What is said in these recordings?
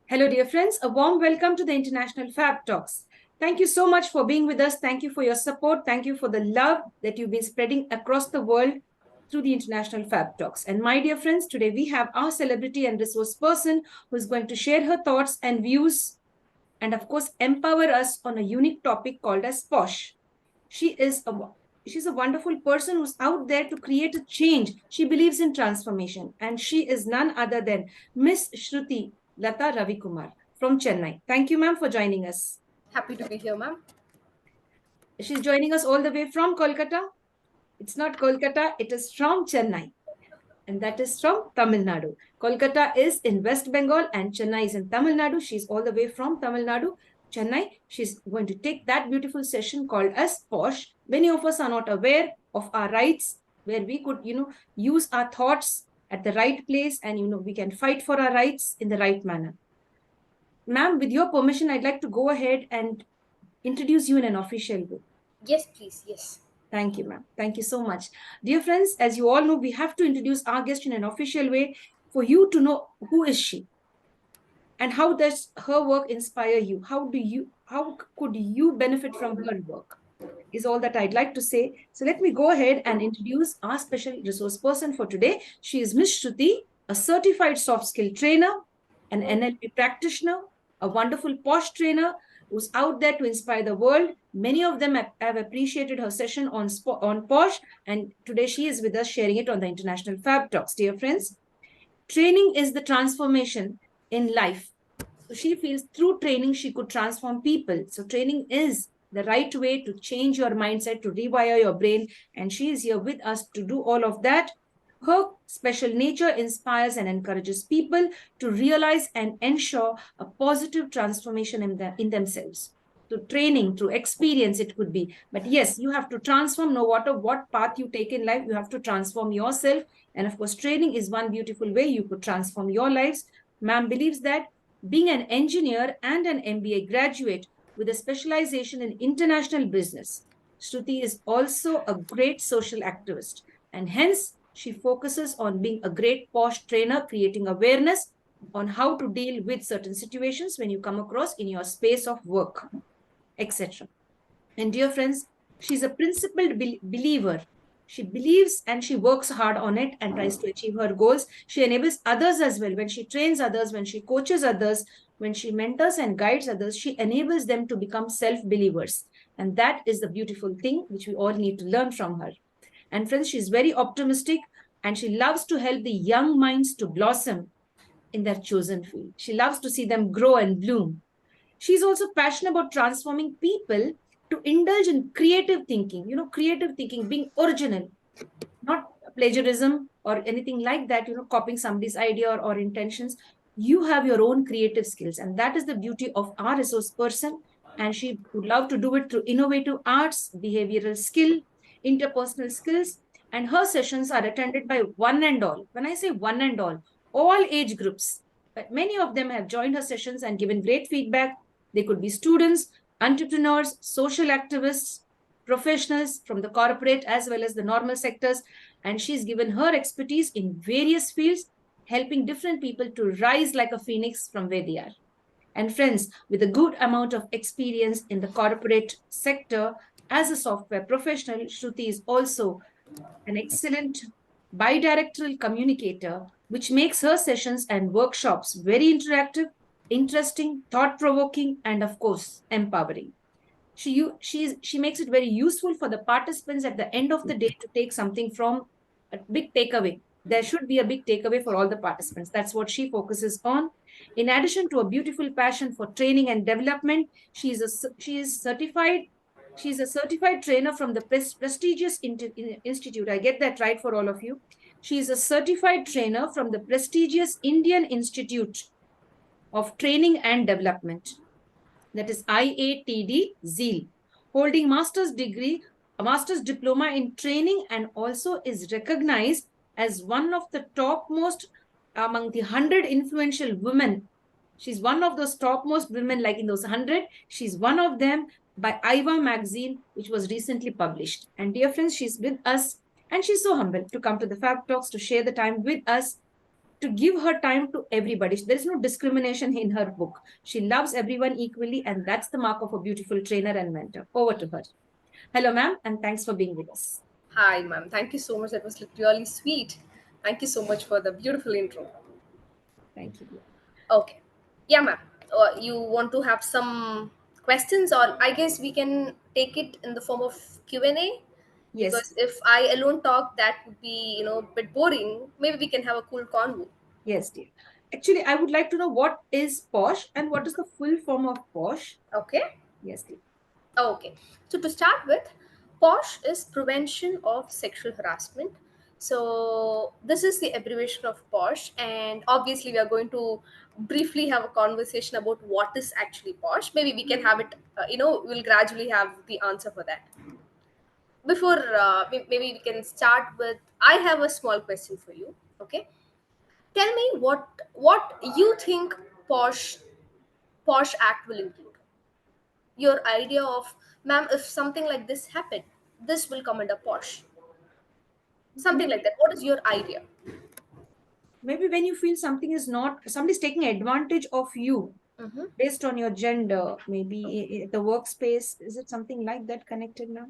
Hello, dear friends. A warm welcome to the International Fabtalks. Thank you so much for being with us. Thank you for your support. Thank you for the love that you've been spreading across the world through the International Fabtalks. And my dear friends, today we have our celebrity and resource person who is going to share her thoughts and views and, of course, empower us on a unique topic called as Posh. She's a wonderful person who's out there to create a change. She believes in transformation, and she is none other than Ms.Shruthi LATHA RAVIKUMAR from Chennai. Thank you, ma'am, for joining us. Happy to be here, ma'am. She's joining us all the way from Kolkata. It's not Kolkata, it is from Chennai. And that is from Tamil Nadu. Kolkata is in West Bengal and Chennai is in Tamil Nadu. She's all the way from Tamil Nadu. Chennai, she's going to take that beautiful session called as Posh. Many of us are not aware of our rights, where we could, use our thoughts at the right place and, we can fight for our rights in the right manner. Ma'am, with your permission, I'd like to go ahead and introduce you in an official way. Yes, please. Yes. Thank you, ma'am. Thank you so much. Dear friends, as you all know, we have to introduce our guest in an official way for you to know who is she and how does her work inspire you? How could you benefit from her work? Is all that I'd like to say. So let me go ahead and introduce our special resource person for today. She is Ms. Shruthi, a certified soft skill trainer, an NLP practitioner, a wonderful Posh trainer who's out there to inspire the world. Many of them have appreciated her session on Posh, and today she is with us sharing it on the International Fabtalks. Dear friends, training is the transformation in life. So she feels through training, she could transform people. So training is the right way to change your mindset, to rewire your brain. And she is here with us to do all of that. Her special nature inspires and encourages people to realize and ensure a positive transformation in themselves. Through training, through experience, it could be. But yes, you have to transform no matter what path you take in life. You have to transform yourself. And of course, training is one beautiful way you could transform your lives. Ma'am believes that being an engineer and an MBA graduate with a specialization in international business, Shruthi is also a great social activist. And hence, she focuses on being a great Posh trainer, creating awareness on how to deal with certain situations when you come across in your space of work, etc. And dear friends, she's a principled believer. She believes and she works hard on it and tries to achieve her goals. She enables others as well. When she trains others, when she coaches others, when she mentors and guides others, she enables them to become self-believers. And that is the beautiful thing which we all need to learn from her. And friends, she's very optimistic and she loves to help the young minds to blossom in their chosen field. She loves to see them grow and bloom. She's also passionate about transforming people to indulge in creative thinking, creative thinking, being original, not plagiarism or anything like that, copying somebody's idea or intentions. You have your own creative skills. And that is the beauty of our resource person. And she would love to do it through innovative arts, behavioral skill, interpersonal skills. And her sessions are attended by one and all. When I say one and all age groups. But many of them have joined her sessions and given great feedback. They could be students, entrepreneurs, social activists, professionals from the corporate as well as the normal sectors. And she's given her expertise in various fields, helping different people to rise like a phoenix from where they are. And friends, with a good amount of experience in the corporate sector as a software professional, Shruthi is also an excellent bidirectional communicator, which makes her sessions and workshops very interactive, interesting, thought-provoking, and of course, empowering. She makes it very useful for the participants at the end of the day to take something from a big takeaway. There should be a big takeaway for all the participants. That's what she focuses on. In addition to a beautiful passion for training and development, she is a certified trainer from the prestigious institute. I get that right for all of you. She is a certified trainer from the prestigious Indian Institute of Training and Development, that is IATD ZEAL, holding a master's diploma in training, and also is recognized as one of the topmost among the 100 influential women. She's one of those topmost women, like in those 100. She's one of them by IVA magazine, which was recently published. And dear friends, she's with us and she's so humble to come to the Fab Talks to share the time with us. to give her time to everybody. There is no discrimination in her book. She loves everyone equally, and that's the mark of a beautiful trainer and mentor. Over to her. Hello, ma'am, and thanks for being with us. Hi, ma'am. Thank you so much. That was really sweet. Thank you so much for the beautiful intro. Thank you, dear. Okay. Yeah, ma'am. You want to have some questions, or I guess we can take it in the form of Q&A, Yes, because if I alone talk, that would be a bit boring. Maybe we can have a cool convo. yes, dear. Actually, I would like to know what is Posh and what is the full form of Posh. Okay. Yes, dear. Okay, so to start with, POSH is prevention of sexual harassment. So this is the abbreviation of POSH, and obviously we are going to briefly have a conversation about what is actually POSH. Maybe we can have it. We'll gradually have the answer for that. Before maybe we can start with. I have a small question for you. Okay, tell me what you think POSH Act will include. Your idea of, ma'am, if something like this happened, this will come under posh, something like Maybe, that. What is your idea? maybe when you feel something is not, somebody's taking advantage of you Mm-hmm. based on your gender, maybe the workspace, is it something like that connected now?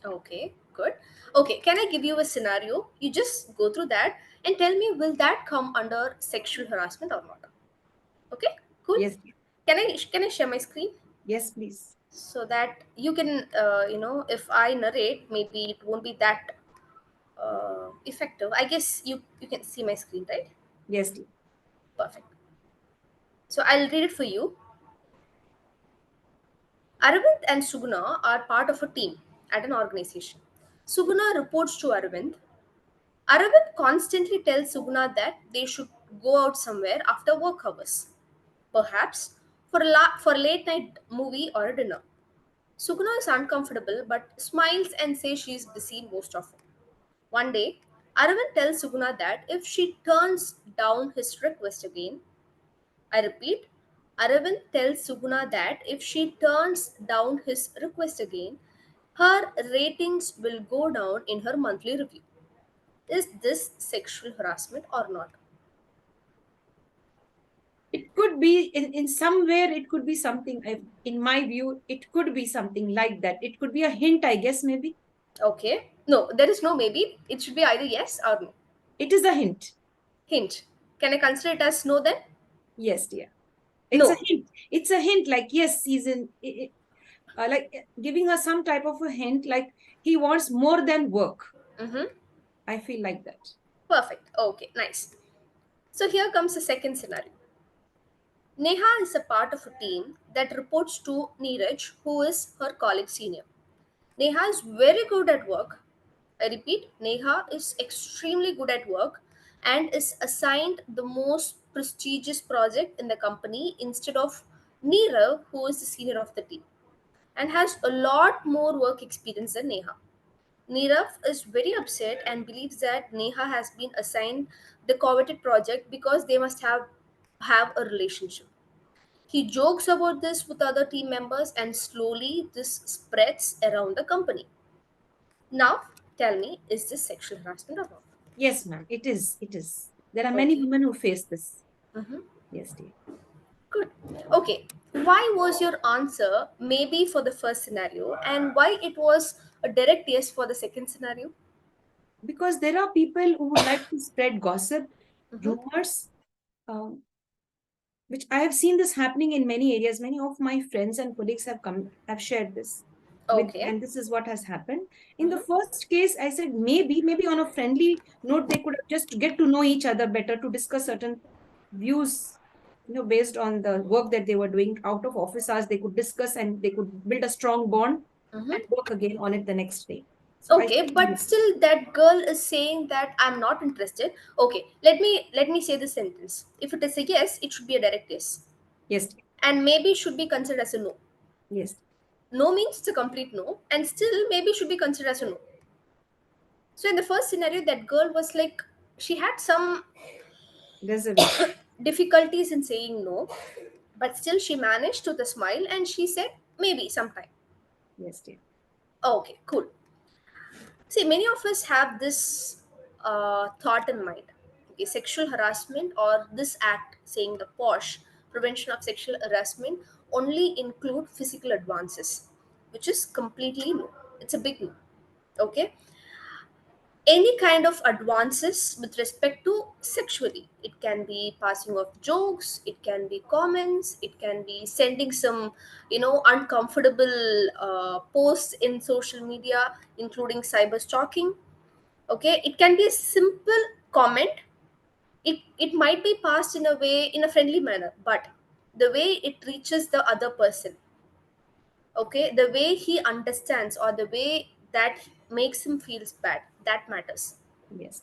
Okay, good. Okay, can I give you a scenario? You just go through that and tell me, will that come under sexual harassment or not? Okay, cool. Yes, dear. Can I share my screen Yes, please. so that you can if I narrate, maybe it won't be that effective. I guess you can see my screen, right? Yes, dear. Perfect. So I'll read it for you. Aravind and Suguna are part of a team at an organization. Suguna reports to Aravind. Aravind constantly tells Suguna that they should go out somewhere after work hours, perhaps for a late night movie or a dinner. Suguna is uncomfortable but smiles and says she is busy most often. One day, Aravind tells Suguna that if she turns down his request again, I repeat, Aravind tells Suguna that if she turns down his request again, her ratings will go down in her monthly review. Is this sexual harassment or not? It could be in somewhere, it could be something, in my view, it could be something like that. It could be a hint, I guess, maybe. Okay. No, there is no maybe. It should be either yes or no. It is a hint. Hint. Can I consider it as no then? Yes, dear. It's a No. hint. It's a hint, like, yes, he's like giving her some type of a hint, like he wants more than work. Mm-hmm. I feel like that. Perfect. Okay, nice. So here comes the second scenario. Neha is a part of a team that reports to Neeraj, who is her college senior. Neha is very good at work. I repeat, Neha is extremely good at work and is assigned the most prestigious project in the company instead of Neerav, who is the senior of the team and has a lot more work experience than Neha. Neerav is very upset and believes that Neha has been assigned the coveted project because they must have a relationship. He jokes about this with other team members and slowly this spreads around the company. Now, tell me, is this sexual harassment or not? Yes, ma'am. It is. It is. There are many Okay. women who face this. Mhm. Yes, dear. Good. Okay. Why was your answer maybe for the first scenario and why it was a direct yes for the second scenario? Because there are people who would like to spread gossip, Mhm. rumors, um, which I have seen this happening in many areas. Many of my friends and colleagues have shared this with, Okay. and this is what has happened. In the Mhm. first case, I said maybe on a friendly note, they could have just get to know each other better to discuss certain views, based on the work that they were doing out of office hours. They could discuss and they could build a strong bond and Mhm. work again on it the next day. So I Okay, said, but still that girl is saying that I'm not interested. Okay, let me say this sentence. If it is a yes, it should be a direct yes. yes, And maybe should be considered as a no. yes, No means it's a complete no, and still maybe should be considered as a no. So in the first scenario, that girl was like, she had some reservation. difficulties in saying no, but still she managed to the smile and she said maybe sometime. Yes, dear. Okay, cool. See, many of us have this thought in mind. Okay, sexual harassment or this act saying the Posh prevention of sexual harassment only include physical advances, which is completely no. It's a big no. Okay, any kind of advances with respect to sexually, it can be passing of jokes, it can be comments, it can be sending some uncomfortable posts in social media, including cyber stalking. Okay, it can be a simple comment. It might be passed in a way, in a friendly manner, but the way it reaches the other person, okay, the way he understands or the way that makes him feels bad, that matters. Yes.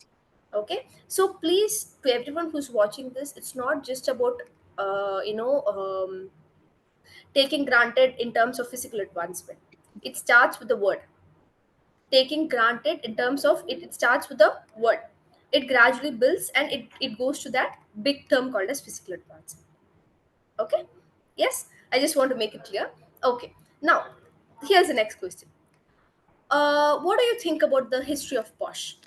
Okay, so please, to everyone who's watching this, it's not just about taking granted in terms of physical advancement. It starts with the word. Taking granted in terms of it starts with the word. It gradually builds and it goes to that big term called as physical advancement. Okay, yes, I just want to make it clear. Okay, now here's the next question. What do you think about the history of Posh?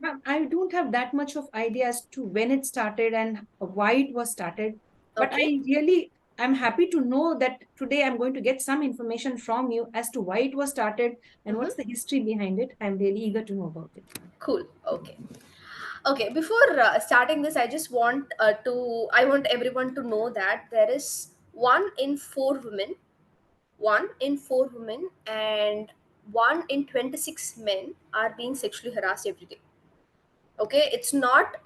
Ma'am, I don't have that much of idea as to when it started and why it was started, but Okay. I'm happy to know that today I'm going to get some information from you as to why it was started and Mm-hmm. what's the history behind it. I'm really eager to know about it. Cool. Okay. Okay, before starting this, I want everyone to know that there is one in four women, and 1 in 26 men are being sexually harassed every day. Okay, it's not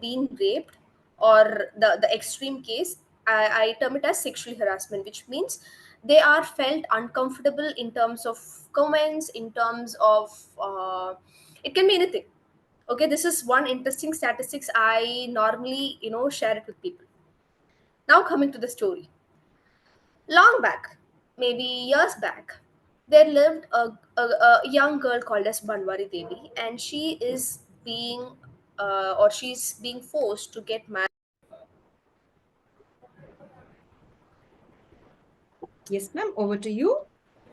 being raped or the extreme case. I term it as sexual harassment, which means they are felt uncomfortable in terms of comments, in terms of it can be anything. Okay, this is one interesting statistics I normally share it with people. Now coming to the story. Long back, maybe years back, there lived a young girl called as Banwari Devi, and she's being forced to get married. Yes, ma'am, over to you.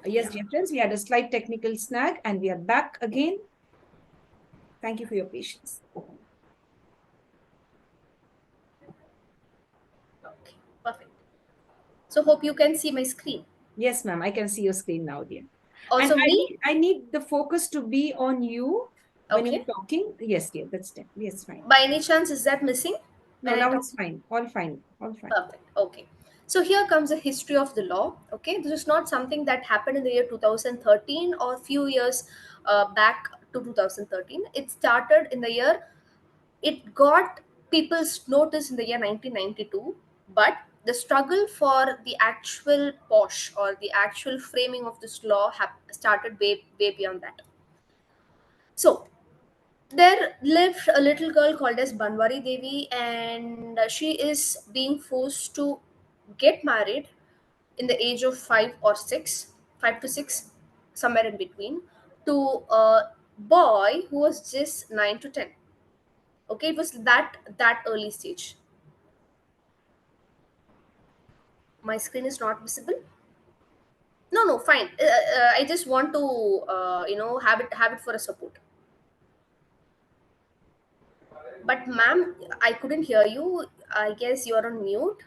Yes, Yeah. dear friends, we had a slight technical snag and we are back again. Thank you for your patience. Okay, perfect. So hope you can see my screen. Yes, ma'am, I can see your screen now, dear. And Also me. I need the focus to be on you when you're Okay. talking. Yes, dear, yes, fine. By any chance, is that missing No, when I now talk? it's fine. All fine. All fine. Perfect. Okay. So here comes the history of the law. Okay, this is not something that happened in the year 2013 or a few years back to 2013. It started in the year. It got people's notice in the year 1992, but the struggle for the actual Posh or the actual framing of this law started way beyond that. So there lived a little girl called as Banwari Devi, and she is being forced to get married in the age of 5 to 6, somewhere in between, to a boy who was just 9 to 10. Okay, it was that early stage. My screen is not visible. No, no, fine. I just want to have it for a support. But ma'am, I couldn't hear you. I guess you are on mute.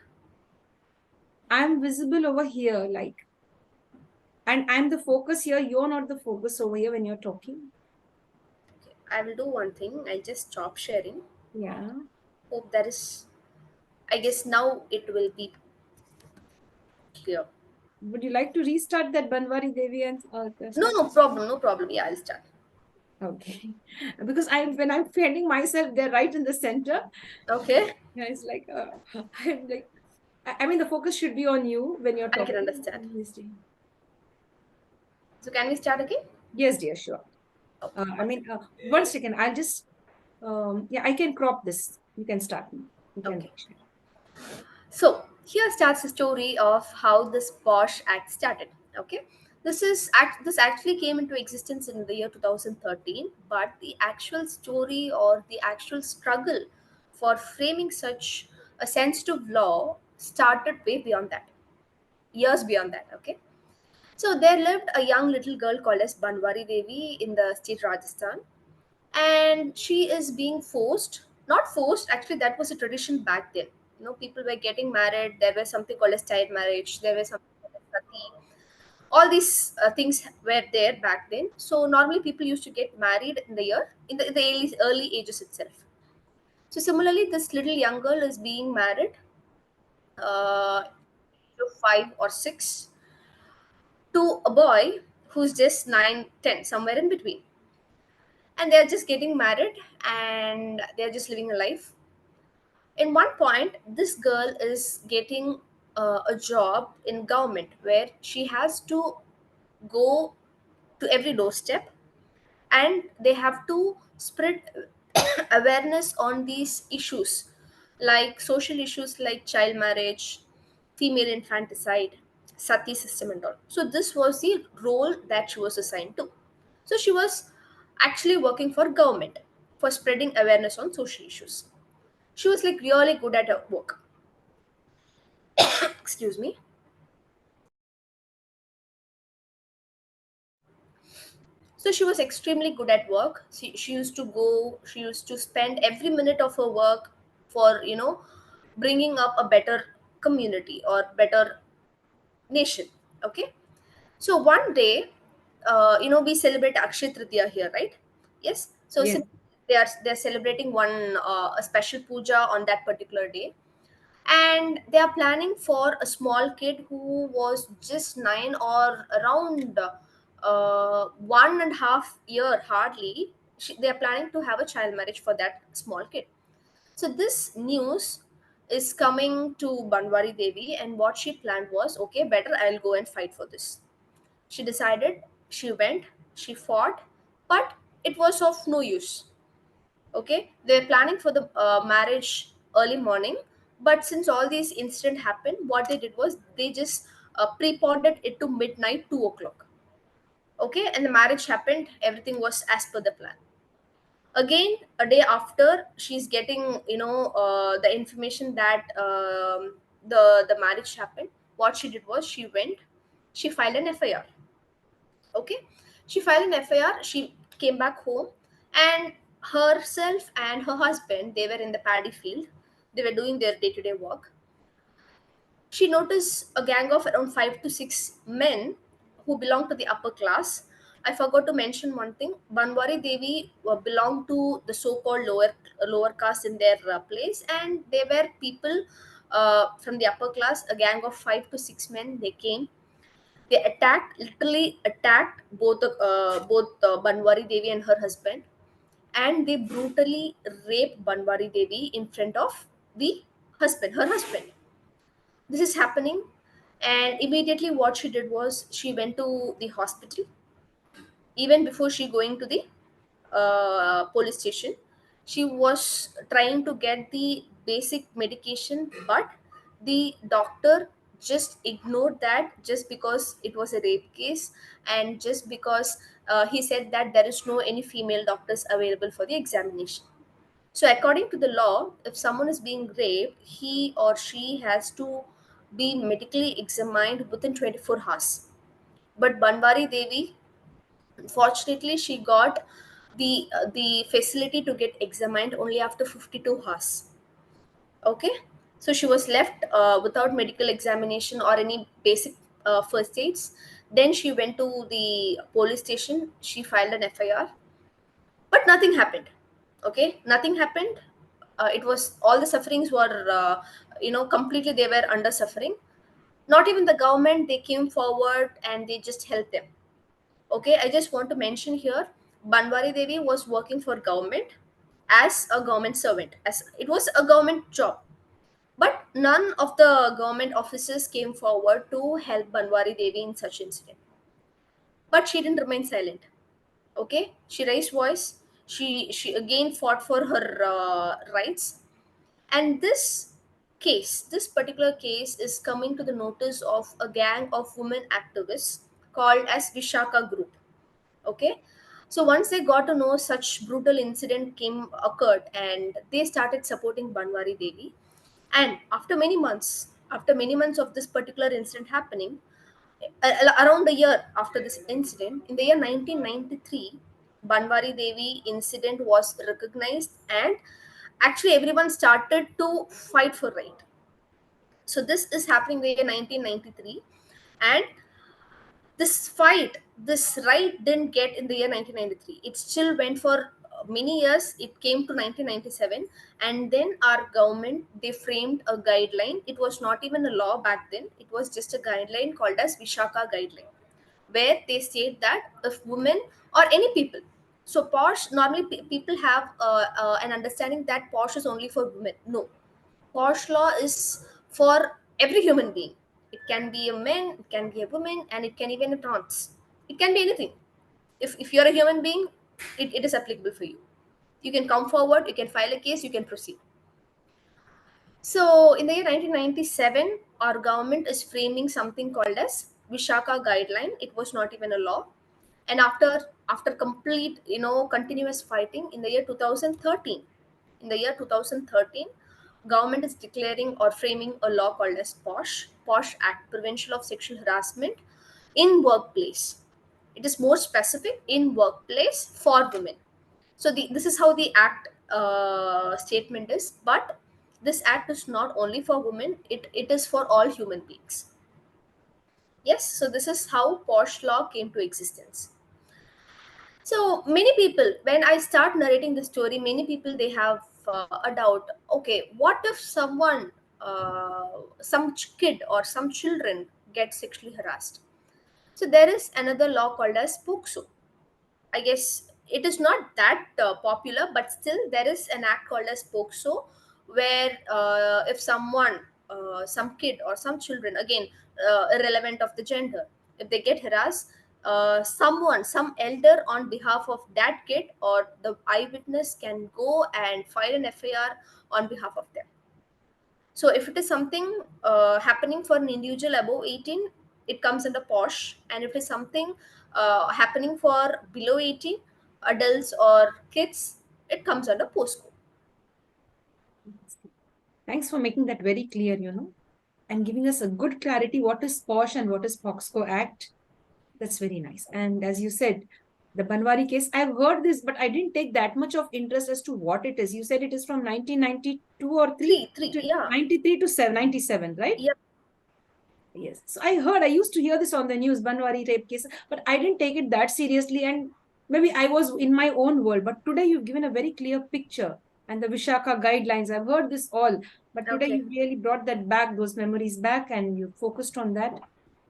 I'm visible over here, like, and I'm the focus here. You're not the focus over here when you're talking. I will do one thing. I'll just stop sharing. Yeah. Hope there is. I guess now it will be clear. Would you like to restart that Banwari Devi and No, start? no problem. No problem. Yeah, I'll start. Okay. Because when I'm finding myself, they're right in the center. Okay, Yeah, it's like, I'm like, I mean, the focus should be on you when you're I can talking. understand. Yes, dear. So can we start again? Yes, dear, sure. Okay, I perfect. mean, one second. I'll just, yeah, I can crop this. You can start. You can. Okay. So here starts the story of how this Posh Act started. Okay, this actually came into existence in the year 2013, but the actual story or the actual struggle for framing such a sensitive law started way beyond that, years beyond that. Okay, so there lived a young little girl called as Banwari Devi in the state Rajasthan. and she is being forced, not forced, actually that was a tradition back then. People were getting married, there was something called as child marriage, there was something called as sati. All these things were there back then. So normally people used to get married in the year, in the early ages itself. So similarly, this little young girl is being married, to 5 or 6, to a boy who's just 9, 10, somewhere in between. And they're just getting married and they're just living a life. In one point, this girl is getting a job in government where she has to go to every doorstep, and they have to spread awareness on these issues, like social issues like child marriage, female infanticide, sati system and all. So this was the role that she was assigned to. So she was actually working for government for spreading awareness on social issues. She was like really good at her work. Excuse me. So she was extremely good at work. She used to go, she used to spend every minute of her work for, bringing up a better community or better nation. Okay. So one day, we celebrate Akshay Tritiya here, right? Yes. So Yes. they're celebrating one a special puja on that particular day, and they are planning for a small kid who was just 9 or around 1.5 year hardly. They are planning to have a child marriage for that small kid. So this news is coming to Banwari Devi, and what she planned was, okay, better I'll go and fight for this. She decided, she went, she fought, but it was of no use. Okay, they're planning for the marriage early morning, but since all these incident happened, what they did was they just preponed it to midnight, 2 o'clock. Okay, and the marriage happened, everything was as per the plan. Again, a day after, she's getting, the information that the marriage happened. What she did was, she went, she filed an FIR. Okay, she filed an FIR, she came back home, and herself and her husband, they were in the paddy field, they were doing their day-to-day work. She noticed a gang of around 5 to 6 men who belonged to the upper class. I forgot to mention one thing. Banwari Devi belonged to the so-called lower caste in their place, and they were people from the upper class. A gang of 5 to 6 men. They came. They literally attacked both Banwari Devi and her husband, and they brutally raped Banwari Devi in front of the her husband. This is happening, and immediately what she did was, she went to the hospital. Even before she going to the police station, she was trying to get the basic medication, but the doctor just ignored that, just because it was a rape case, and just because he said that there is no any female doctors available for the examination. So, according to the law, if someone is being raped, he or she has to be medically examined within 24 hours. But Banwari Devi, fortunately, she got the facility to get examined only after 52 hours. Okay, so she was left without medical examination or any basic first aids. Then she went to the police station. She filed an FIR, but nothing happened. Okay, nothing happened. It was all the sufferings were, completely they were under suffering. Not even the government, they came forward and they just helped them. Okay, I just want to mention here, Banwari Devi was working for government as a government servant, as it was a government job, but none of the government officers came forward to help Banwari Devi in such incident. But she didn't remain silent. Okay, she raised voice. She again fought for her rights. And this particular case is coming to the notice of a gang of women activists called as Vishaka group. Okay, so once they got to know such brutal incident came occurred, and they started supporting Banwari Devi. And after many months of this particular incident happening, around a year after this incident, in the year 1993, Banwari Devi incident was recognized, and actually everyone started to fight for right. So this is happening in the year 1993, and this fight, this right didn't get in the year 1993. It still went for many years. It came to 1997, and then our government, they framed a guideline. It was not even a law back then. It was just a guideline called as Vishaka guideline, where they state that if women or any people, so posh normally people have an understanding that posh is only for women. No, posh law is for every human being. It can be a man, it can be a woman, and it can even a trans. It can be anything. If you're a human being, it is applicable for you. You can come forward, you can file a case, you can proceed. So in the year 1997, our government is framing something called as Vishaka guideline. It was not even a law. And after complete, continuous fighting in the year 2013, in the year 2013, government is declaring or framing a law called as Posh Act, Prevention of Sexual Harassment in Workplace. It is more specific in workplace for women. So this is how the act statement is, but this act is not only for women, it is for all human beings. Yes, so this is how Posh law came to existence. So many people, when I start narrating the story, many people, they have a doubt. Okay, what if someone, some kid or some children get sexually harassed? So there is another law called as POCSO. I guess it is not that popular, but still there is an act called as POCSO, where if someone, some kid or some children, again, irrelevant of the gender, if they get harassed, someone, some elder on behalf of that kid or the eyewitness can go and file an FIR on behalf of them. So if it is something happening for an individual above 18, it comes under Posh. And if it is something happening for below 18, adults or kids, it comes under POSCO. Thanks for making that very clear, and giving us a good clarity what is POSH and what is POXCO Act. That's very nice. And as you said, the Banwari case, I've heard this, but I didn't take that much of interest as to what it is. You said it is from 1992 or 3 Three, to yeah. 93 to 97, right? Yeah. Yes. So I used to hear this on the news, Banwari rape case, but I didn't take it that seriously. And maybe I was in my own world. But today you've given a very clear picture and the Vishaka guidelines. I've heard this all, but today Okay. you really brought that back, those memories back, and you focused on that.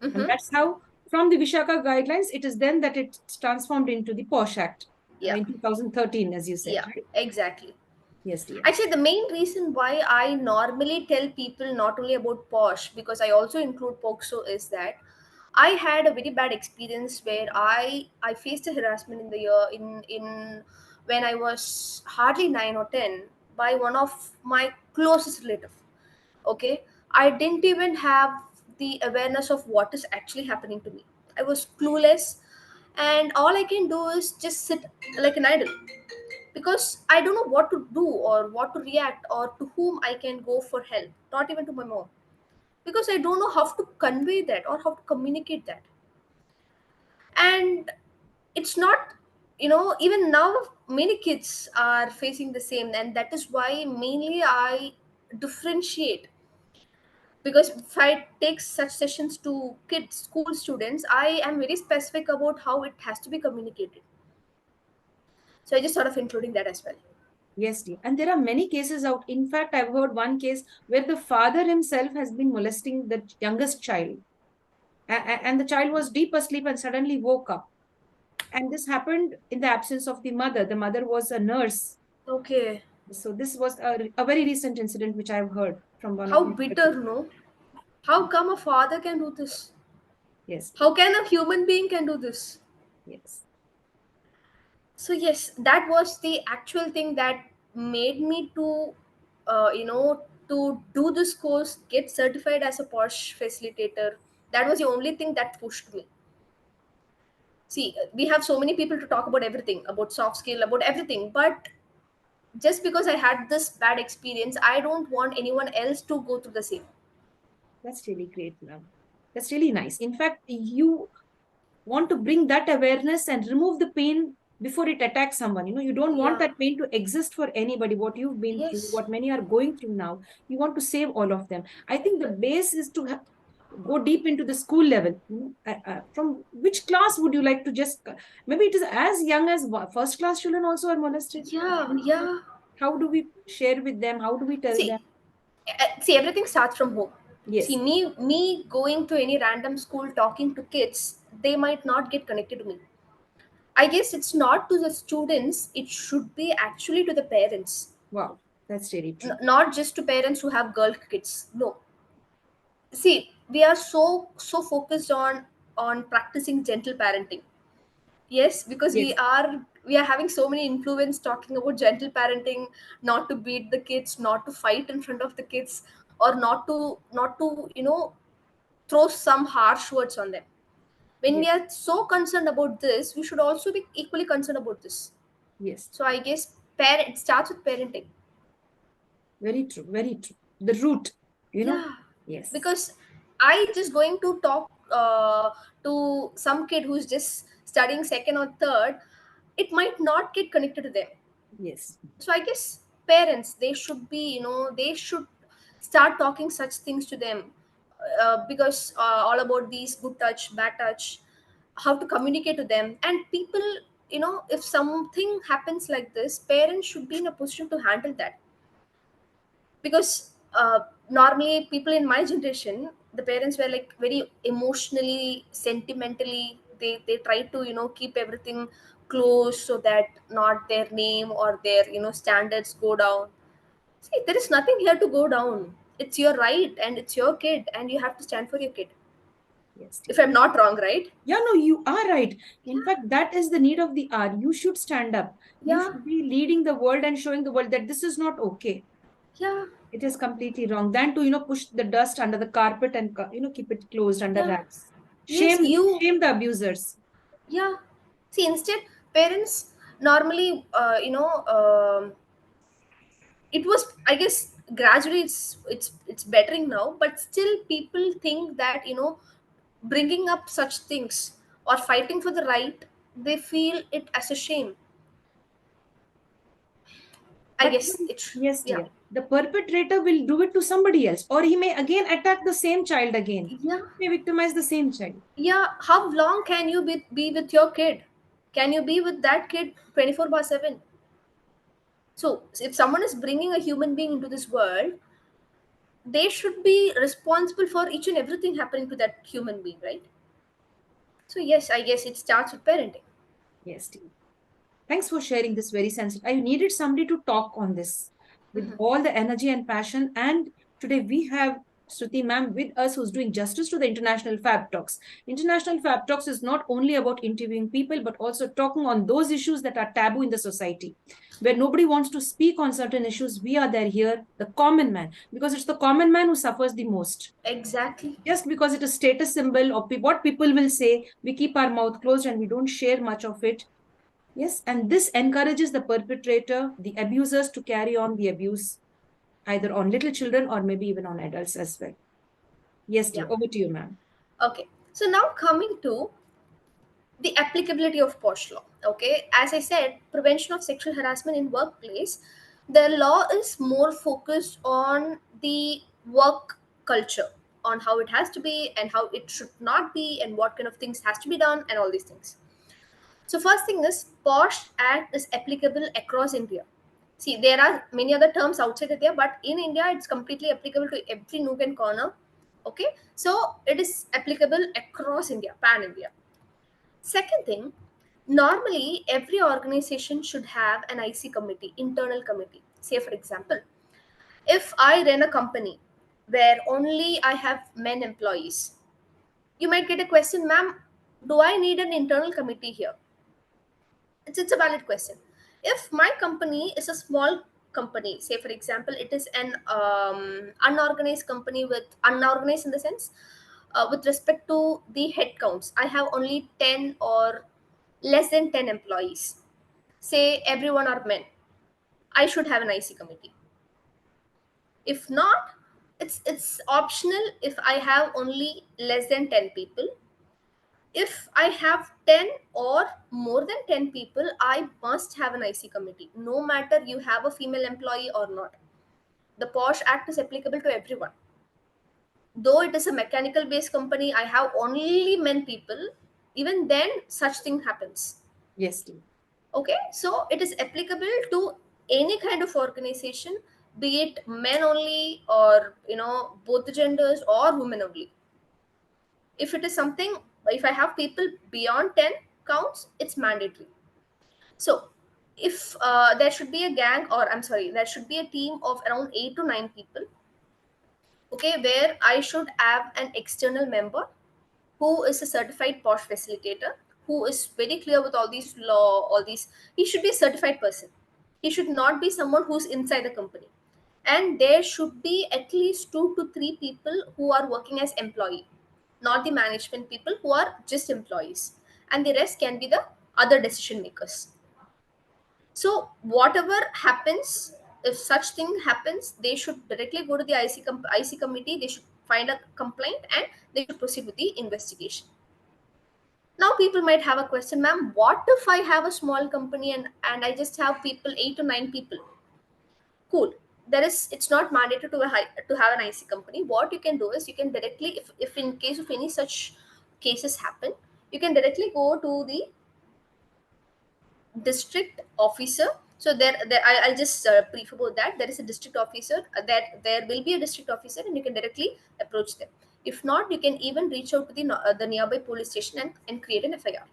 And Mm-hmm. that's how, from the Vishaka guidelines, it is then that it's transformed into the Posh Act Yeah. in 2013, as you said, Yeah, right? exactly. Yes, dear. Actually, the main reason why I normally tell people not only about Posh, because I also include POXO, is that I had a very bad experience where I faced a harassment in the year in when I was hardly 9 or 10 by one of my closest relative. Okay, I didn't even have the awareness of what is actually happening to me. I was clueless, and all I can do is just sit like an idol, because I don't know what to do or what to react or to whom I can go for help, not even to my mom, because I don't know how to convey that or how to communicate that. And it's not, even now many kids are facing the same, and that is why mainly I differentiate. Because if I take such sessions to kids, school students, I am very specific about how it has to be communicated. So I just sort of including that as well. Yes, dear. And there are many cases out. In fact, I've heard one case where the father himself has been molesting the youngest child. And the child was deep asleep and suddenly woke up. And this happened in the absence of the mother. The mother was a nurse. Okay. So this was a very recent incident which I've heard from one of How my bitter, relatives. no? How come a father can do this? Yes, How can a human being can do this? yes. So yes, that was the actual thing that made me to, to do this course, get certified as a Posh facilitator. That was the only thing that pushed me. See, we have so many people to talk about everything, about soft skill, about everything, but just because I had this bad experience, I don't want anyone else to go through the same. That's really great, ma'am. That's really nice. In fact, you want to bring that awareness and remove the pain before it attacks someone. You don't want Yeah. that pain to exist for anybody. What you've been through, Yes. what many are going through now, you want to save all of them. I think the base is to go deep into the school level. From which class would you like to just, maybe it is as young as first class children also are molested? Yeah. Yeah. How do we share with them? How do we tell them? See, see, everything starts from home. See, Yes. me going to any random school talking to kids, they might not get connected to me. I guess it's not to the students, it should be actually to the parents. Wow, that's really true. Not just to parents who have girl kids. No. See, we are so focused on practicing gentle parenting. Yes, because we Yes. are we are having so many influence talking about gentle parenting, not to beat the kids, not to fight in front of the kids, or not to throw some harsh words on them. When we Yes. are so concerned about this, we should also be equally concerned about this. Yes. So I guess it starts with parenting. Very true. Very true. The root, you know. Yeah, Yes. because I just going to talk to some kid who's just studying second or third, it might not get connected to them. Yes. So I guess parents, they should be, they should start talking such things to them, because all about these good touch, bad touch, how to communicate to them. And people, if something happens like this, parents should be in a position to handle that. Because normally people in my generation, the parents were like very emotionally, sentimentally, they try to keep everything close so that not their name or their standards go down. See, there is nothing here to go down. It's your right and it's your kid, and you have to stand for your kid. Yes. If I'm not wrong, right? Yeah, no, you are right. In Yeah. fact, that is the need of the hour. You should stand up. You Yeah. should be leading the world and showing the world that this is not okay. Yeah. It is completely wrong. Than to, push the dust under the carpet and, keep it closed under Yeah. wraps. Yes, you. Shame the abusers. Yeah. See, instead, parents normally, it was, I guess, gradually it's bettering now, but still people think that bringing up such things or fighting for the right, they feel it as a shame. I But guess it's, yes, yeah. dear, the perpetrator will do it to somebody else, or he may again attack the same child again. Yeah. He may victimize the same child. Yeah, how long can you be with your kid? Can you be with that kid 24 by 7? So if someone is bringing a human being into this world, they should be responsible for each and everything happening to that human being, right? So yes, I guess it starts with parenting. Yes, dear. Thanks for sharing this very sensitive. I needed somebody to talk on this with all the energy and passion. And today we have Shruti ma'am with us, who's doing justice to the International Fab Talks. International Fab Talks is not only about interviewing people, but also talking on those issues that are taboo in the society, where nobody wants to speak on certain issues. We are there here, the common man, because it's the common man who suffers the most. Exactly. Just because it is status symbol or what people will say, we keep our mouth closed and we don't share much of it. Yes, and this encourages the perpetrator, the abusers, to carry on the abuse either on little children or maybe even on adults as well. Yes, dear. Yeah. Over to you, ma'am. Okay. So now coming to the applicability of Posh law. Okay, as I said, prevention of sexual harassment in workplace, the law is more focused on the work culture, on how it has to be and how it should not be, and what kind of things has to be done, and all these things. So first thing is, Posh Act is applicable across India. See, there are many other terms outside India, but in India, it's completely applicable to every nook and corner. Okay, so it is applicable across India, pan India. Second thing, normally every organization should have an IC committee, internal committee. Say, for example, if I run a company where only I have men employees, you might get a question, ma'am, do I need an internal committee here? It's a valid question. If my company is a small company, say, for example, it is an unorganized company, with unorganized in the sense, with respect to the headcounts, I have only 10 or less than 10 employees, say everyone are men, I should have an IC committee. If not, it's optional. If I have only less than 10 people, If I have 10 or more than 10 people, I must have an IC committee, no matter you have a female employee or not. The Posh Act is applicable to everyone. Though it is a mechanical based company, I have only men people, even then such thing happens. Yes, dear. Okay, so it is applicable to any kind of organization, be it men only or both the genders or women only. If it is something, if I have people beyond 10 counts, it's mandatory. So if there should be a gang, or I'm sorry, there should be a team of around 8 to 9 people, okay, where I should have an external member who is a certified Posh facilitator, who is very clear with all these law, all these. He should be a certified person. He should not be someone who's inside the company. And there should be at least 2 to 3 people who are working as employee, not the management people who are just employees. And the rest can be the other decision makers. So whatever happens, if such thing happens, they should directly go to the IC committee. They should find a complaint and they should proceed with the investigation. Now people might have a question, ma'am, what if I have a small company and I just have people, 8 to 9 people? Cool. It's not mandated to have an IC company. What you can do is you can directly, if in case of any such cases happen, you can directly go to the district officer. So I'll just brief about that. There is a district officer, that there will be a district officer, and you can directly approach them. If not, you can even reach out to the nearby police station and create an FIR.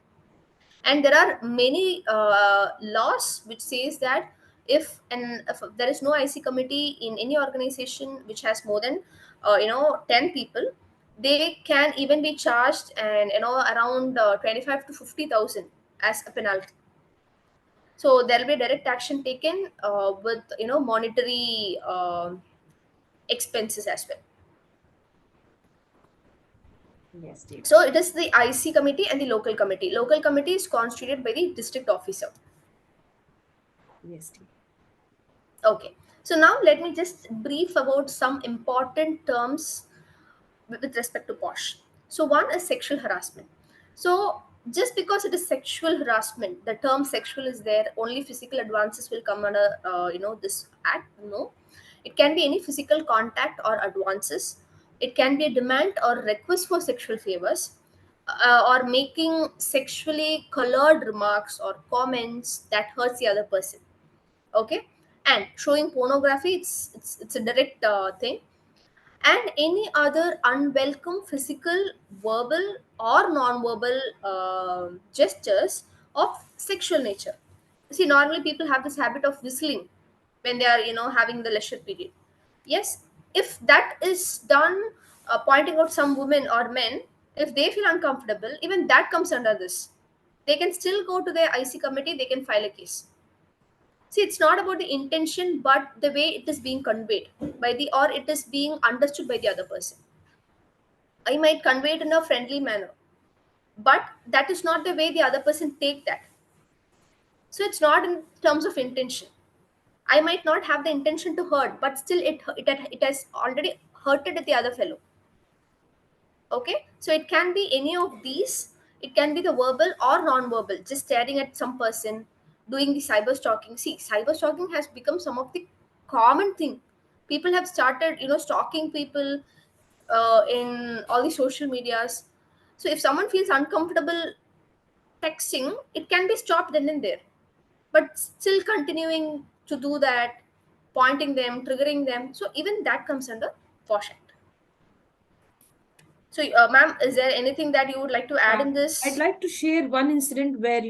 And there are many laws which says that if there is no IC committee in any organization which has more than 10 people, they can even be charged, and around 25 to 50,000 as a penalty. So there will be direct action taken with monetary expenses as well. Yes, dear. So it is the IC committee and the local committee. Local committee is constituted by the district officer. Yes, dear. Okay. So now let me just brief about some important terms with respect to Posh. So one is sexual harassment. So just because it is sexual harassment, the term sexual is there, only physical advances will come under this act. No, it can be any physical contact or advances. It can be a demand or request for sexual favors, or making sexually colored remarks or comments that hurts the other person. Okay, and showing pornography, it's a direct thing, and any other unwelcome physical, verbal, or non-verbal gestures of sexual nature. See, normally people have this habit of whistling when they are having the leisure period. Yes, if that is done, pointing out some women or men, if they feel uncomfortable, even that comes under this. They can still go to their IC committee, they can file a case. See, it's not about the intention, but the way it is being conveyed by the, or it is being understood by the other person. I might convey it in a friendly manner, but that is not the way the other person take that. So it's not in terms of intention. I might not have the intention to hurt, but still it has already hurted the other fellow. Okay, so it can be any of these. It can be the verbal or non-verbal, just staring at some person, doing the cyber stalking. See, cyber stalking has become some of the common thing. People have started stalking people in all the social medias. So if someone feels uncomfortable texting, it can be stopped then and there, but still continuing to do that, pointing them, triggering them, so even that comes under Posh Act. So, ma'am, is there anything that you would like to add Yeah, in I'd this? like to share one incident where,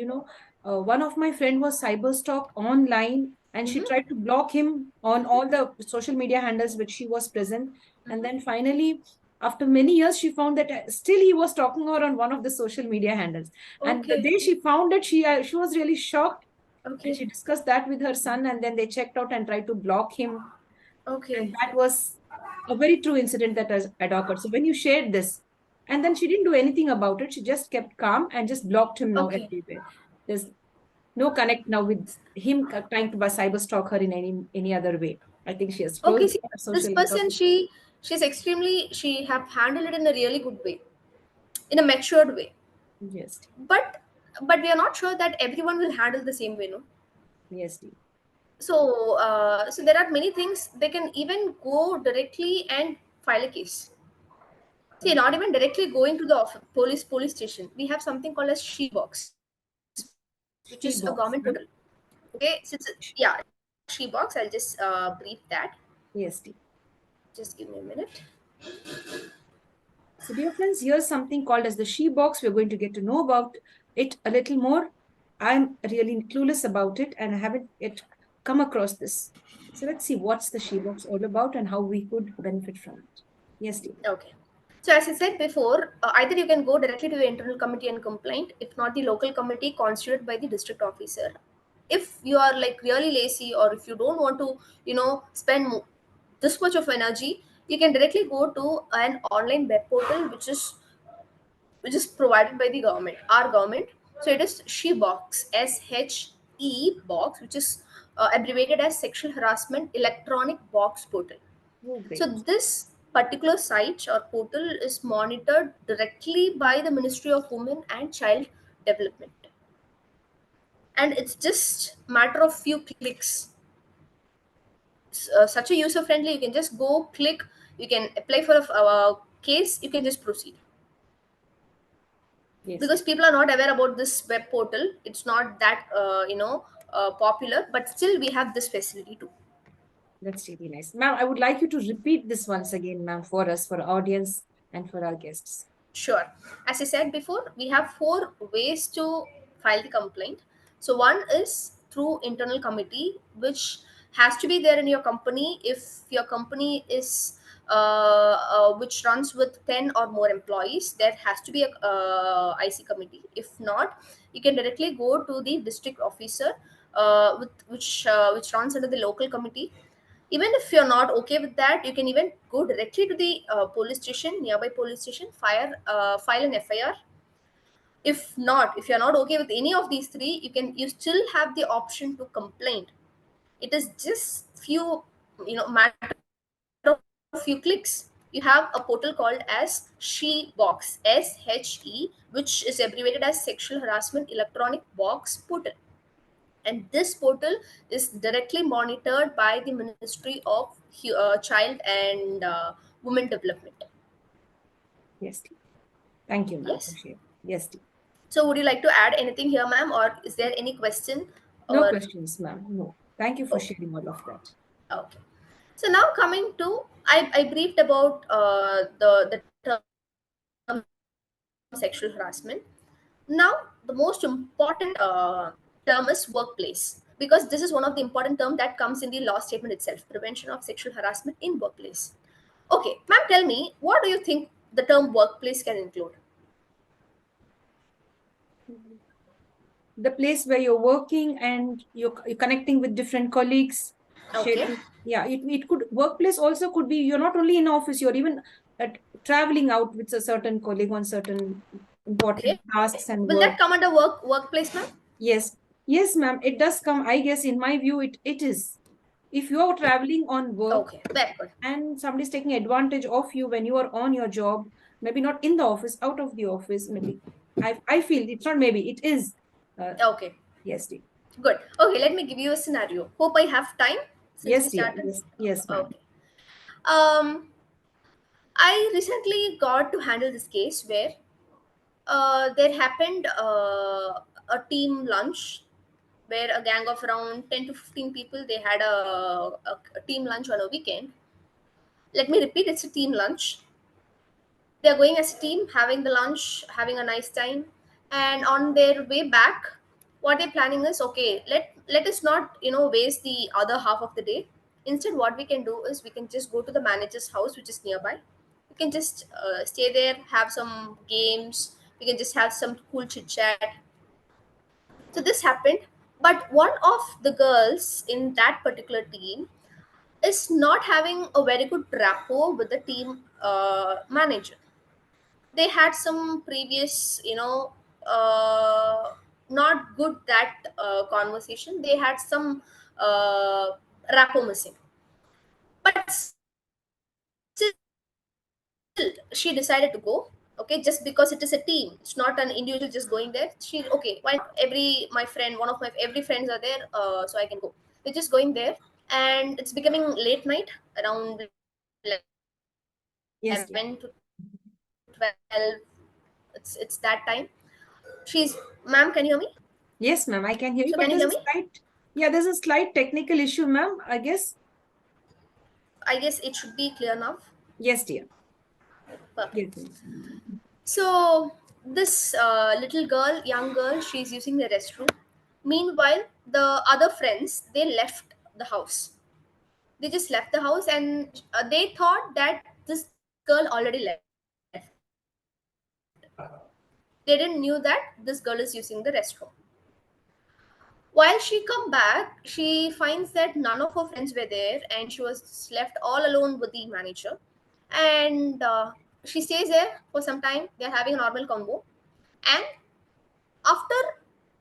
one of my friend was cyber stalked online, and she Mm-hmm. tried to block him on all the social media handles which she was present. And then finally, after many years, she found that still he was stalking her on one of the social media handles. And the Okay. day she found it, she was really shocked, and Okay. she discussed that with her son, and then they checked out and tried to block him. And Okay. that was a very true incident that has had occurred. So when you shared this, and then she didn't do anything about it, she just kept calm and just blocked him now Okay. everywhere. There's no connect now with him trying to cyber stalk her in any other way. I think she has Okay. closed See, her this social person, account. she's extremely, she have handled it in a really good way, in a matured way. Yes. But we are not sure that everyone will handle the same way, no. Yes. So there are many things. They can even go directly and file a case. See, not Okay. even directly going to the police station. We have something called as she box, which is a government portal. She box, Okay, right? since yeah, she box. I'll just brief that. Yes. Just give me a minute. So, dear friends, here's something called as the she box. We're going to get to know about it a little more. I'm really clueless about it and I haven't yet come across this. So, let's see what's the she box all about and how we could benefit from it. Yes, dear. Okay. So as I said before, either you can go directly to the internal committee and complain, if not the local committee constituted by the district officer. If you are like really lazy, or if you don't want to, spend this much of energy, you can directly go to an online web portal which is provided by the government, our government. So it is she box, SHE box, which is abbreviated as sexual harassment electronic box portal. Oh, So great. this particular site or portal is monitored directly by the Ministry of Women and Child Development, and it's just matter of few clicks. Such a user friendly. You can just go click. You can apply for a case. You can just proceed, Yes, because people are not aware about this web portal. It's not that popular, but still we have this facility too. that's really nice. Ma'am, I would like you to repeat this once again, ma'am, for us, for our audience, and for our guests. Sure. As I said before, we have four ways to file the complaint. So, one is through internal committee, which has to be there in your company. If your company is which runs with 10 or more employees, there has to be a IC committee. If not, you can directly go to the district officer, which runs under the local committee. Even if you're not okay with that, you can even go directly to the police station, nearby police station, file an FIR. If you're not okay with any of these three, you still have the option to complain. It is just few, matter of few clicks. You have a portal called as she box, SHE, which is abbreviated as sexual harassment electronic box portal. And this portal is directly monitored by the Ministry of Child and Women Development. Yes, dear. Thank you, ma'am, for Yes. sharing. Yes, dear. So would you like to add anything here, ma'am, or is there any question? No Or questions, ma'am. No. Thank you for okay, sharing all of that. okay. So now coming to, I briefed about the term sexual harassment. Now the most important term is workplace, because this is one of the important term that comes in the law statement itself: prevention of sexual harassment in workplace. Okay, ma'am, tell me, what do you think the term workplace can include? The place where you're working and you're connecting with different colleagues, Okay. sharing. Yeah, it could, workplace also could be, you're not only in office, you're even at, traveling out with a certain colleague on certain important Okay. tasks and Will work. that come under workplace, ma'am? Yes, yes, ma'am, it does come. I guess in my view, it is. If you're traveling on work Okay. Very good. and somebody's taking advantage of you when you are on your job, maybe not in the office, out of the office, maybe. I feel it's not maybe, it is. Uh, Okay. yes, dear. Good. Okay. Let me give you a scenario. Hope I have time since we Yes, dear. started. Yes, yes, ma'am. Okay. Um, I recently got to handle this case where there happened a team lunch, where a gang of around 10 to 15 people, they had a team lunch on a weekend. Let me repeat, it's a team lunch. They're going as a team, having the lunch, having a nice time, and on their way back, what they're planning is, okay, let us not waste the other half of the day. Instead, what we can do is we can just go to the manager's house, which is nearby. We can just stay there, have some games. We can just have some cool chit chat. So this happened, but one of the girls in that particular team is not having a very good rapport with the team manager. They had some previous, not good that conversation. They had some rapport missing, but still she decided to go. Okay, just because it is a team, it's not an individual just going there. She, okay, why not? Every my friend, one of my every friends are there, so I can go. They're just going there, and it's becoming late night, around 11 to 12. Yes, dear. It's that time. She's, ma'am, can you hear me? Yes, ma'am, I can So hear you, can you but hear there's me? a slight, yeah, there's a slight technical issue, ma'am, I guess. I guess it should be clear now. Yes, dear. Yes, Perfect. ma'am. So this little girl, young girl, she's using the restroom. Meanwhile, the other friends, they left the house. They just left the house, and they thought that this girl already left. They didn't knew that this girl is using the restroom. While she come back, she finds that none of her friends were there, and she was left all alone with the manager. And she stays there for some time. They're having a normal convo, and after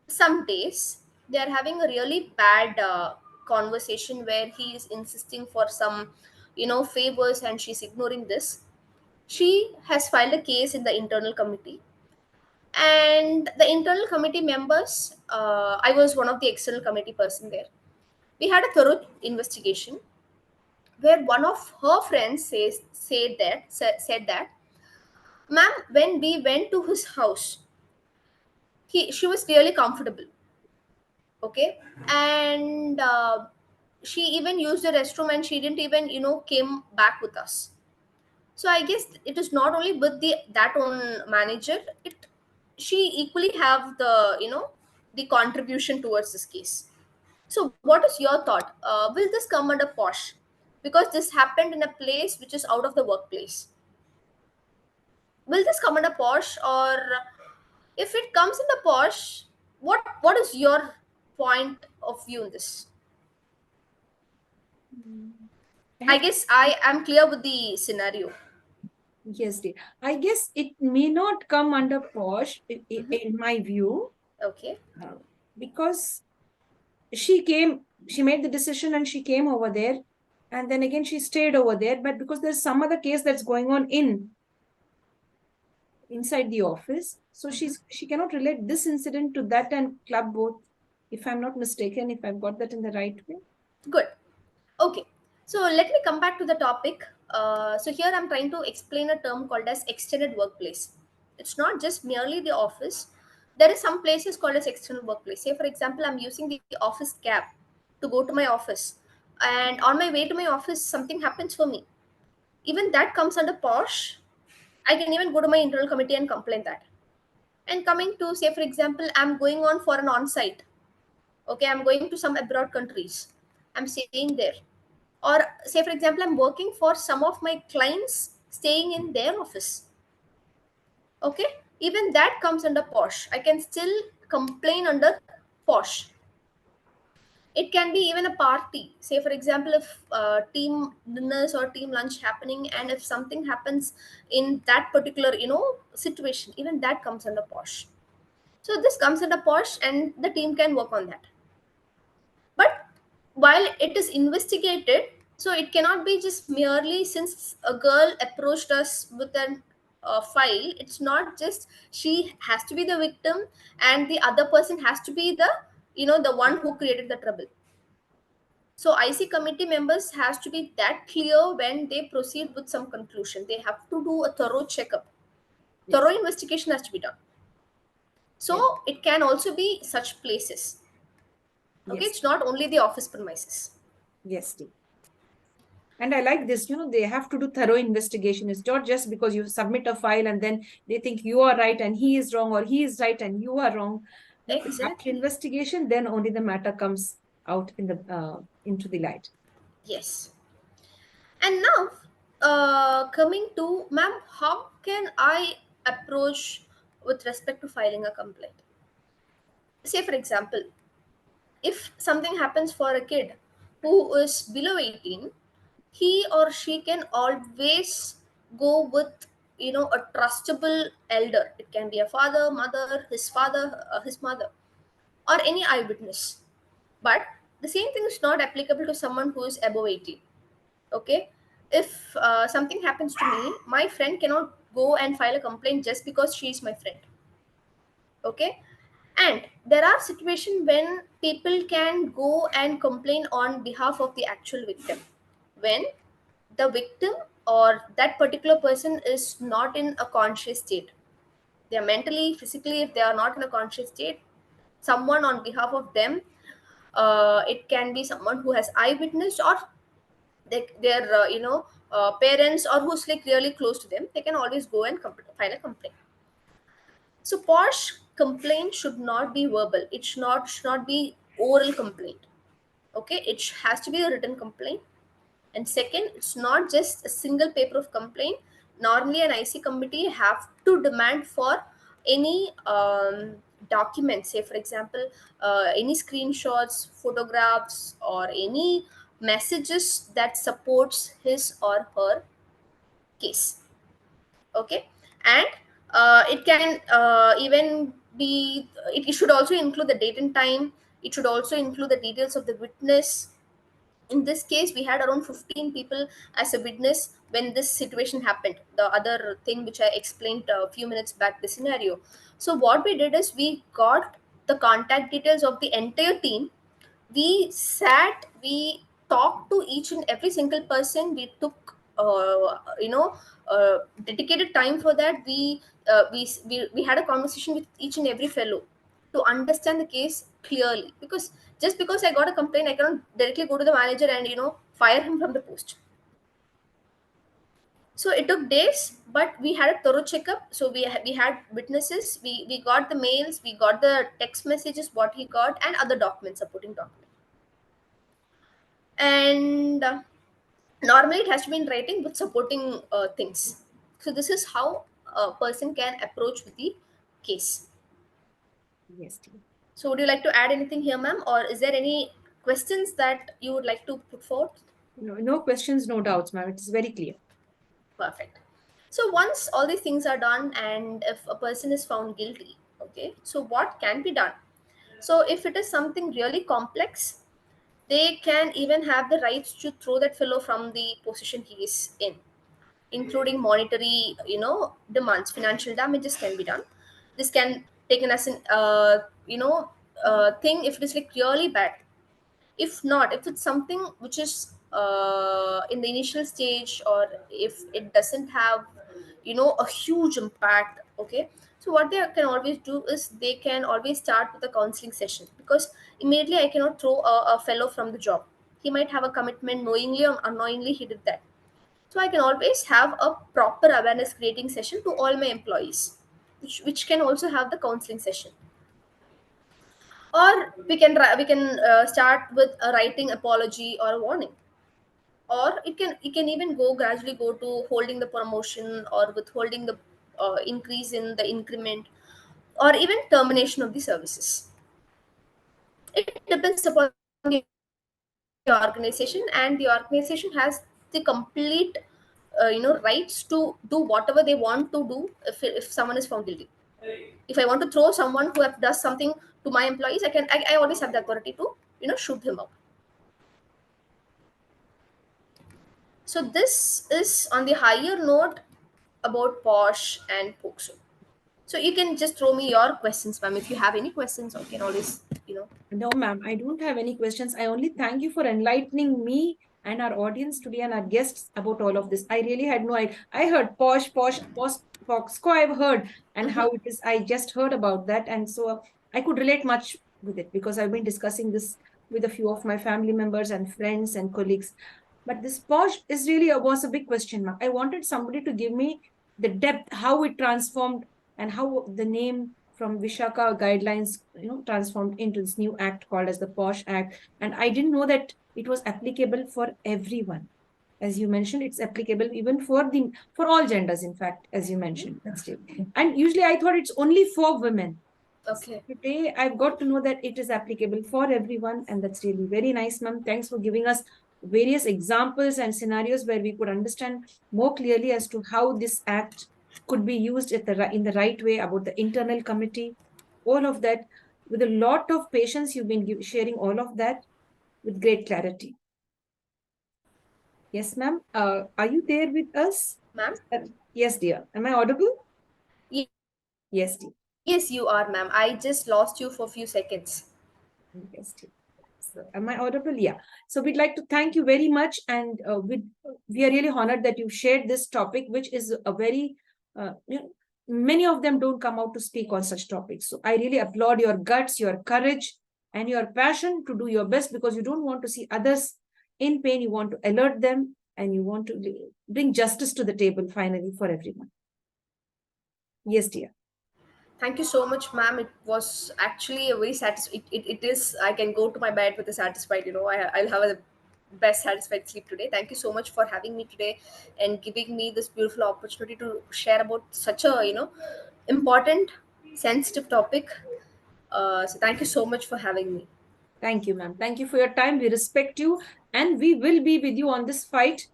some days, they are having a really bad conversation where he is insisting for some, favors, and she's ignoring this. She has filed a case in the internal committee, and the internal committee members, I was one of the external committee person there. We had a thorough investigation where one of her friends said that, ma'am, when we went to his house, she was really comfortable. Okay, and she even used the restroom, and she didn't even came back with us. So I guess it is not only with the that own manager, it she equally have the the contribution towards this case. So what is your thought? Will this come under Posh? Because this happened in a place which is out of the workplace. Will this come under Posh, or if it comes in the Posh, what is your point of view in this? Mm. I I have to, guess I am clear with the scenario. yes, dear. I guess it may not come under Posh Hmm. in my view, Okay. uh, because she made the decision and she came over there, and then again she stayed over there. But because there's some other case that's going on inside the office, so Hmm. she cannot relate this incident to that and club both. If I'm not mistaken, if I've got that in the right way. Good. Okay. So let me come back to the topic. So here I'm trying to explain a term called as extended workplace. It's not just merely the office. There is some places called as external workplace. Say for example, I'm using the office cab to go to my office, and on my way to my office, something happens for me. Even that comes under Posh. I can even go to my internal committee and complain that. And coming to, say for example, I'm going on for an on-site. Okay, I'm going to some abroad countries. I'm staying there. Or say for example, I'm working for some of my clients, staying in their office. Okay, even that comes under Posh. I can still complain under Posh. It can be even a party. Say for example, if team dinners or team lunch happening, and if something happens in that particular situation, even that comes under Posh. So this comes under Posh, and the team can work on that. But while it is investigated, so it cannot be just merely since a girl approached us with an file. It's not just she has to be the victim, and the other person has to be the the one who created the trouble. So IC committee members has to be that clear when they proceed with some conclusion. They have to do a thorough checkup. Yes, Thorough investigation has to be done. yes, So it can also be such places. Okay, yes, it's not only the office premises. yes, dear. And I like this, they have to do thorough investigation. It's not just because you submit a file and then they think you are right and he is wrong, or he is right and you are wrong. No, after Exactly. investigation, then only the matter comes out into the light. Yes. And now, coming to ma'am, how can I approach with respect to filing a complaint? Say, for example, if something happens for a kid who is below 18, he or she can always go with a trustable elder. It can be a father, his mother, or any eyewitness. But the same thing is not applicable to someone who is above 18. Okay, if something happens to me, my friend cannot go and file a complaint just because she is my friend. Okay. And there are situations when people can go and complain on behalf of the actual victim, when the victim or that particular person is not in a conscious state. They are mentally, physically, if they are not in a conscious state, someone on behalf of them, it can be someone who has eyewitnessed, or their parents, or who's like really close to them, they can always go and file a complaint. So Posh complaint should not be verbal. It should not be oral complaint. Okay, it has to be a written complaint. And second, it's not just a single paper of complaint. Normally, an IC committee have to demand for any documents. Say, for example, any screenshots, photographs, or any messages that supports his or her case. Okay. And it can even be, it should also include the date and time. It should also include the details of the witness. In this case, we had around 15 people as a witness when this situation happened, the other thing which I explained a few minutes back, the scenario. So what we did is we got the contact details of the entire team. We sat, we talked to each and every single person. We took dedicated time for that. We had a conversation with each and every fellow to understand the case clearly, because just because I got a complaint, I cannot directly go to the manager and fire him from the post. So it took days, but we had a thorough checkup. So we had witnesses, we got the mails, we got the text messages what he got, and other documents, supporting documents. And normally it has to be in writing with supporting things. So this is how a person can approach with the case. Yes, dear. So would you like to add anything here, ma'am, or is there any questions that you would like to put forth? No, no questions, no doubts, ma'am. It's very clear. Perfect. So once all these things are done, and if a person is found guilty, okay, so what can be done? So if it is something really complex, they can even have the rights to throw that fellow from the position he is in, including monetary, demands. Financial damages can be done. This can taken as an thing if it is like really bad. If not, if it's something which is in the initial stage, or if it doesn't have a huge impact, okay, so what they can always do is they can always start with a counseling session, because immediately I cannot throw a fellow from the job. He might have a commitment, knowingly or unknowingly he did that. So I can always have a proper awareness creating session to all my employees, which can also have the counseling session. Or we can start with a writing apology or a warning. Or it can even go gradually go to holding the promotion, or withholding the increase in the increment, or even termination of the services. It depends upon the organization, and the organization has the complete rights to do whatever they want to do if someone is found guilty. If I want to throw someone who does something to my employees, I always have the authority to shoot him out. So this is on the higher note about Posh and Pokso. So you can just throw me your questions, ma'am. If you have any questions, you can always. No, ma'am, I don't have any questions. I only thank you for enlightening me and our audience today and our guests about all of this. I really had no idea. I heard Foxco, I've heard, and how it is. I just heard about that. And so I could relate much with it because I've been discussing this with a few of my family members and friends and colleagues. But this Posh is really was a big question mark. I wanted somebody to give me the depth, how it transformed and how the name from Vishaka guidelines, transformed into this new act called as the Posh Act. And I didn't know that it was applicable for everyone. As you mentioned, it's applicable even for all genders, in fact, as you mentioned. And usually I thought it's only for women. Okay. Today, I've got to know that it is applicable for everyone, and that's really very nice, ma'am. Thanks for giving us various examples and scenarios where we could understand more clearly as to how this act could be used in the right way about the internal committee, all of that. With a lot of patience, you've been sharing all of that with great clarity. Yes, ma'am. Are you there with us? Ma'am? Yes, dear. Am I audible? Ye- Yes, dear. Yes, you are, ma'am. I just lost you for a few seconds. Yes, dear. So, am I audible? Yeah. So we'd like to thank you very much, and we are really honored that you shared this topic, which is a very many of them don't come out to speak on such topics. So I really applaud your guts, your courage, and your passion to do your best, because you don't want to see others in pain. You want to alert them, and you want to bring justice to the table finally for everyone. Yes, dear. Thank you so much, ma'am. It was actually a very satisfying. It is. I can go to my bed with a satisfied. I'll have a best satisfied sleep today. Thank you so much for having me today and giving me this beautiful opportunity to share about such a important, sensitive topic. So thank you so much for having me. Thank you, ma'am. Thank you for your time. We respect you, and we will be with you on this fight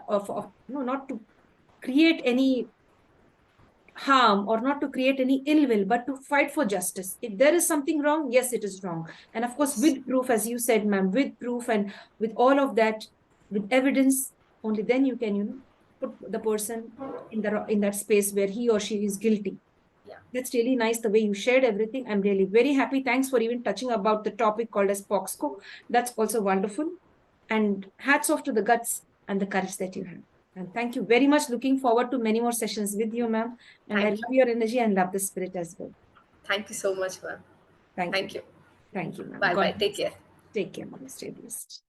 of not to create any harm or not to create any ill will, but to fight for justice. If there is something wrong, yes, it is wrong. And of course, Yes. with proof, as you said, ma'am, with proof and with all of that, with evidence, only then you can, put the person in that space where he or she is guilty. Yeah. That's really nice the way you shared everything. I'm really very happy. Thanks for even touching about the topic called as POXCO. That's also wonderful. And hats off to the guts and the courage that you have. And thank you very much. Looking forward to many more sessions with you, ma'am. And I Thank you. love your energy and love the spirit as well. Thank you so much, ma'am. Thank you. Thank you. Thank you, ma'am. Bye bye. God Take bless. care. Take care, ma'am. Stay blessed.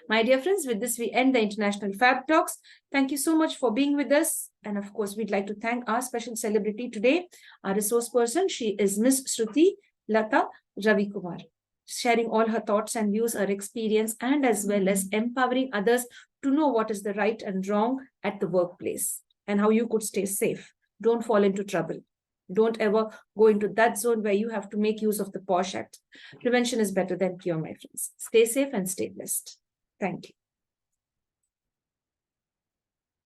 My dear friends, with this, we end the International Fab Talks. Thank you so much for being with us. And of course, we'd like to thank our special celebrity today, our resource person. She is Ms.Shruthi LATHA RAVIKUMAR, sharing all her thoughts and views, her experience, and as well as empowering others to know what is the right and wrong at the workplace and how you could stay safe. Don't fall into trouble. Don't ever go into that zone where you have to make use of the Posh Act. Prevention is better than cure, my friends. Stay safe and stay blessed. Thank you.